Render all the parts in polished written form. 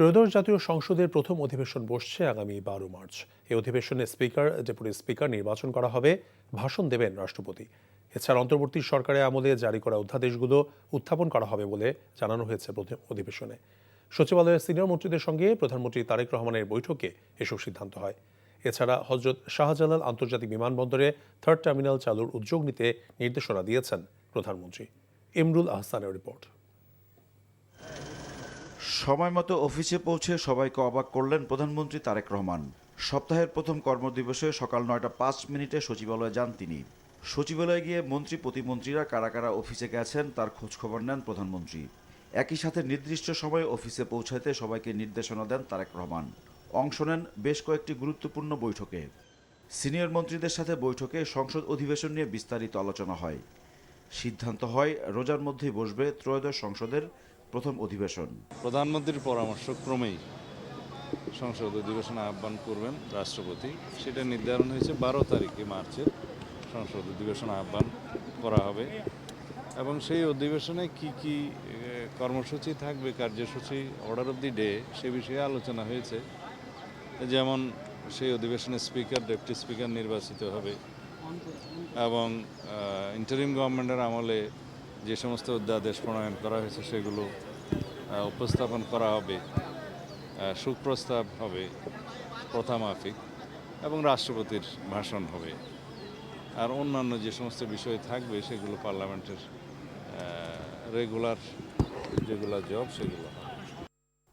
ত্রয়োদশ জাতীয় সংসদের প্রথম অধিবেশন বসছে আগামী 12 মার্চ। এই অধিবেশনে স্পিকার, ডেপুটি স্পিকার নির্বাচন করা হবে, ভাষণ দেবেন রাষ্ট্রপতি। এছাড়া অন্তর্বর্তী সরকারের আমলে জারি করা অধ্যাদেশগুলো উত্থাপন করা হবে বলে জানানো হয়েছে প্রথম অধিবেশনে। সচিবালয়ের সিনিয়র মন্ত্রীদের সঙ্গে প্রধানমন্ত্রী তারেক রহমানের বৈঠকে এসব সিদ্ধান্ত হয়। এছাড়া হজরত শাহজালাল আন্তর্জাতিক বিমানবন্দরে থার্ড টার্মিনাল চালুর উদ্যোগ নিতে নির্দেশনা দিয়েছেন প্রধানমন্ত্রী। ইমরুল আহসানের রিপোর্ট। সময়মতো অফিসে পৌঁছে সবাইকে অবাক করলেন প্রধানমন্ত্রী তারেক রহমান। সপ্তাহের প্রথম কর্মদিবসে সকাল 9টা 5 সচিবালয়ে যান তিনি। সচিবালয়ে গিয়ে মন্ত্রী প্রতিমন্ত্রীরা কারা কারা অফিসে গেছেন তার খোঁজখবর নেন প্রধানমন্ত্রী। একই সাথে নির্দিষ্ট সময়ে অফিসে পৌঁছাতে সবাইকে নির্দেশনা দেন তারেক রহমান। অংশ নেন বেশ কয়েকটি গুরুত্বপূর্ণ বৈঠকে। সিনিয়র মন্ত্রীদের সাথে বৈঠকে সংসদ অধিবেশন নিয়ে বিস্তারিত আলোচনা হয়। সিদ্ধান্ত হয় রোজার মধ্যেই বসবে ত্রয়োদশ সংসদের প্রথম অধিবেশন। প্রধানমন্ত্রীর পরামর্শক্রমেই সংসদ অধিবেশন আহ্বান করবেন রাষ্ট্রপতি। সেটা নির্ধারণ হয়েছে 12 তারিখে মার্চের সংসদ অধিবেশন আহ্বান করা হবে এবং সেই অধিবেশনে কি কি কর্মসূচি থাকবে, কার্যসূচি, অর্ডার অফ দি ডে, সে বিষয়ে আলোচনা হয়েছে। যেমন সেই অধিবেশনে স্পিকার, ডেপুটি স্পিকার নির্বাচিত হবে এবং ইন্টারিম গভর্নমেন্টের আমলে যে সমস্ত অধ্যাদেশ প্রণয়ন করা হয়েছে সেগুলো উপস্থাপন করা হবে, সুপ্রস্তাব হবে প্রথা মাফিক এবং রাষ্ট্রপতির ভাষণ হবে। আর অন্যান্য যে সমস্ত বিষয় থাকবে সেগুলো পার্লামেন্টের রেগুলার যেগুলো জব সেগুলো হবে।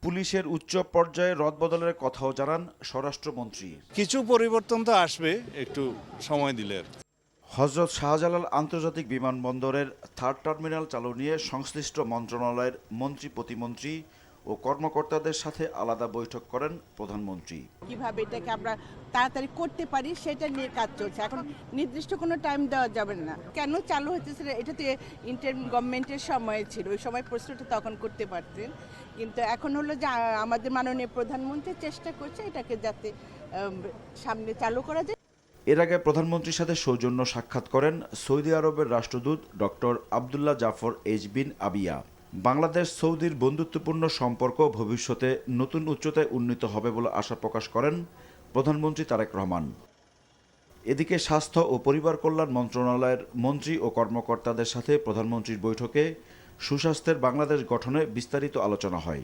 পুলিশের উচ্চ পর্যায়ে রদবদলের কথাও জানান স্বরাষ্ট্রমন্ত্রী। কিছু পরিবর্তন তো আসবে, একটু সময় দিলে। হজরত শাহজালাল আন্তর্জাতিক বিমানবন্দরের থার্ড টার্মিনাল চালু নিয়ে সংশ্লিষ্ট মন্ত্রণালয়ের মন্ত্রী প্রতিমন্ত্রী ও কর্মকর্তাদের সাথে আলাদা বৈঠক করেন প্রধানমন্ত্রী। কিভাবে এটাকে আমরা তাড়াতাড়ি করতে পারি সেটা নিয়ে কাজ চলছে। এখন নির্দিষ্ট কোনো টাইম দেওয়া যাবে না। কেন চালু হতেছে এটা তো ইন্টারিম গভর্নমেন্টের সময় ছিল, ওই সময় প্রশ্নটা তখন করতে পারতেন। কিন্তু এখন হলো যে আমাদের মাননীয় প্রধানমন্ত্রী চেষ্টা করছে এটাকে যাতে সামনে চালু করা যায়। এর আগে প্রধানমন্ত্রীর সাথে সৌজন্য সাক্ষাৎ করেন সৌদি আরবের রাষ্ট্রদূত ডক্টর আবদুল্লাহ জাফর এইচ বিন আবিয়া। বাংলাদেশ সৌদির বন্ধুত্বপূর্ণ সম্পর্ক ভবিষ্যতে নতুন উচ্চতায় উন্নীত হবে বলে আশা প্রকাশ করেন প্রধানমন্ত্রী তারেক রহমান। এদিকে স্বাস্থ্য ও পরিবার কল্যাণ মন্ত্রণালয়ের মন্ত্রী ও কর্মকর্তাদের সাথে প্রধানমন্ত্রীর বৈঠকে সুস্বাস্থ্যের বাংলাদেশ গঠনে বিস্তারিত আলোচনা হয়।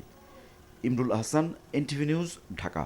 Imrul Ahsan, NTV news, Dhaka.